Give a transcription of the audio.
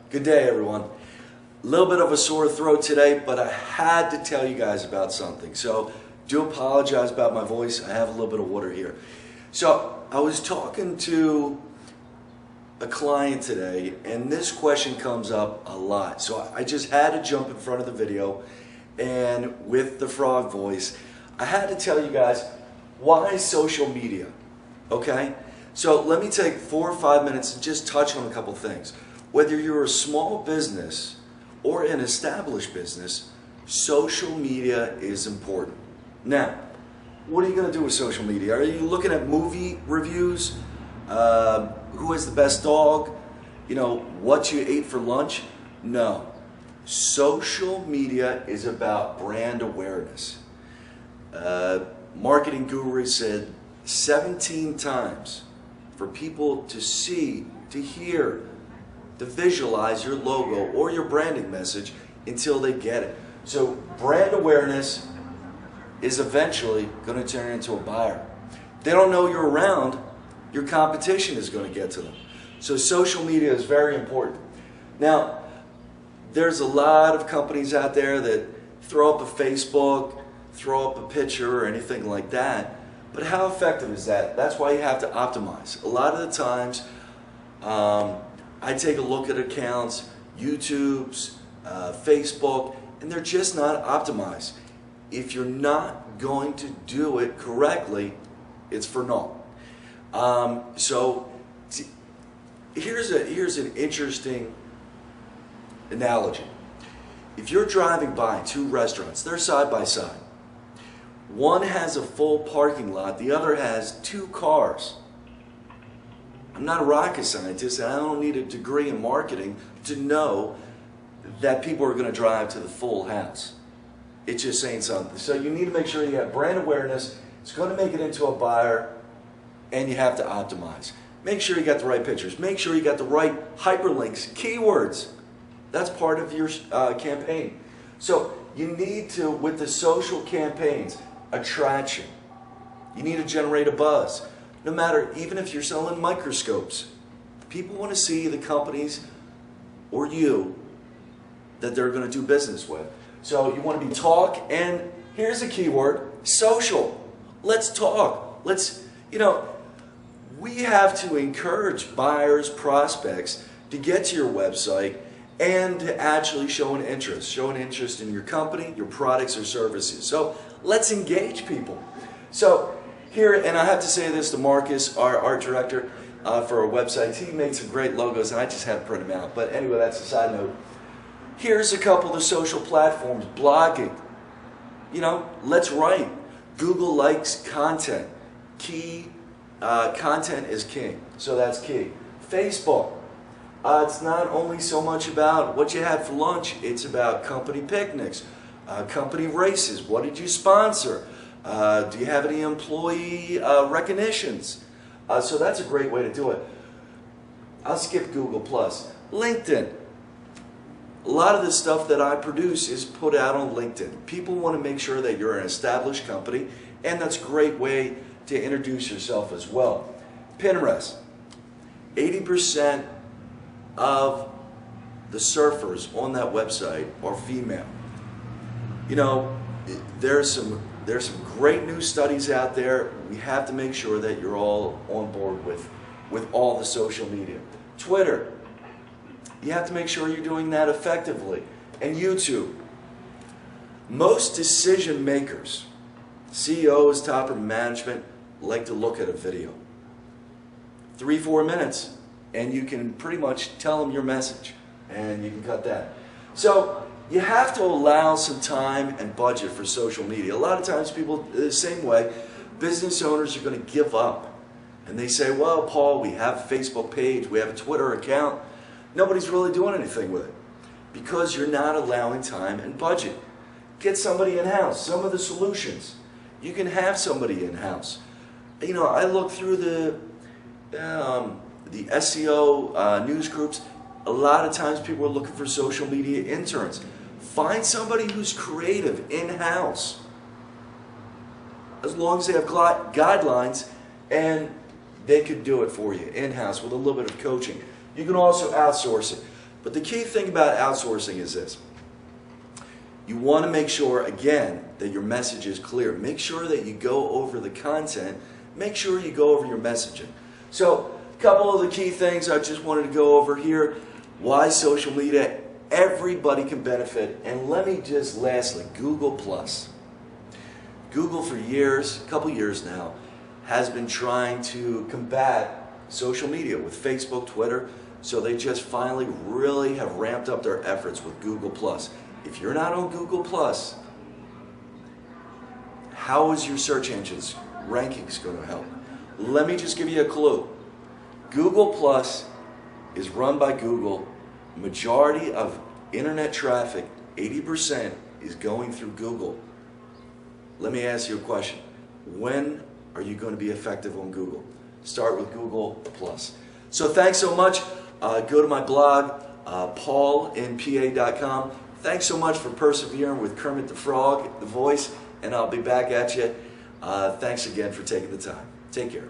Good day, everyone. A little bit of a sore throat today, but I had to tell you guys about something. So do apologize about my voice. I have a little bit of water here. So I was talking to a client today, and this question comes up a lot. So I just had to jump in front of the video, and with the frog voice, I had to tell you guys why social media, okay? So let me take 4 or 5 minutes and just touch on a couple things. Whether you're a small business or an established business, social media is important. Now, what are you going to do with social media? Are you looking at movie reviews? Who has the best dog? You know, what you ate for lunch? No. Social media is about brand awareness. Marketing guru said 17 times for people to see, to hear, to visualize your logo or your branding message until they get it. So brand awareness is eventually going to turn into a buyer. If they don't know you're around, your competition is going to get to them. So social media is very important. Now, there's a lot of companies out there that throw up a Facebook, throw up a picture or anything like that. But how effective is that? That's why you have to optimize. A lot of the times, I take a look at accounts, YouTube's, Facebook, and they're just not optimized. If you're not going to do it correctly, it's for naught. So here's an interesting analogy. If you're driving by 2 restaurants, they're side by side. One has a full parking lot, the other has 2 cars. I'm not a rocket scientist, and I don't need a degree in marketing to know that people are going to drive to the full house. It's just saying something. So you need to make sure you have brand awareness. It's going to make it into a buyer, and you have to optimize. Make sure you got the right pictures. Make sure you got the right hyperlinks, keywords. That's part of your campaign. So you need to, with the social campaigns, attraction. You need to generate a buzz. No matter, even if you're selling microscopes, people want to see the companies or you that they're going to do business with. So you want to be talk, and here's a keyword, social. Let's talk. Let's, we have to encourage buyers, prospects to get to your website and to actually show an interest in your company, your products or services. So let's engage people. So here, and I have to say this to Marcus, our art director for our website. He made some great logos, and I just had to print them out. But anyway, that's a side note. Here's a couple of the social platforms. Blogging. Let's write. Google likes content. Content is king. So that's key. Facebook. It's not only so much about what you had for lunch. It's about company picnics, company races. What did you sponsor? Do you have any employee recognitions? So that's a great way to do it. I'll skip Google+. LinkedIn. A lot of the stuff that I produce is put out on LinkedIn. People want to make sure that you're an established company, and that's a great way to introduce yourself as well. Pinterest. 80% of the surfers on that website are female. There's some great new studies out there. We have to make sure that you're all on board with all the social media. Twitter. You have to make sure you're doing that effectively. And YouTube. Most decision makers, CEOs, top management, like to look at a video. 3-4 minutes, and you can pretty much tell them your message, and you can cut that. So you have to allow some time and budget for social media. A lot of times people, the same way, business owners are going to give up. And they say, well, Paul, we have a Facebook page, we have a Twitter account. Nobody's really doing anything with it because you're not allowing time and budget. Get somebody in-house. Some of the solutions, you can have somebody in-house. I look through the SEO news groups. A lot of times people are looking for social media interns. Find somebody who's creative in-house. As long as they have guidelines, and they could do it for you in-house with a little bit of coaching. You can also outsource it. But the key thing about outsourcing is this. You want to make sure, again, that your message is clear. Make sure that you go over the content. Make sure you go over your messaging. So, a couple of the key things I just wanted to go over here. Why social media, everybody can benefit. And let me just lastly, Google+. Google for years, a couple years now, has been trying to combat social media with Facebook, Twitter. So they just finally really have ramped up their efforts with Google+. If you're not on Google+, how is your search engine's rankings going to help? Let me just give you a clue. Google+ is run by Google. Majority of internet traffic, 80%, is going through Google. Let me ask you a question. When are you going to be effective on Google? Start with Google+. So thanks so much. Go to my blog, paulinpa.com. Thanks so much for persevering with Kermit the Frog, the voice, and I'll be back at you. Thanks again for taking the time. Take care.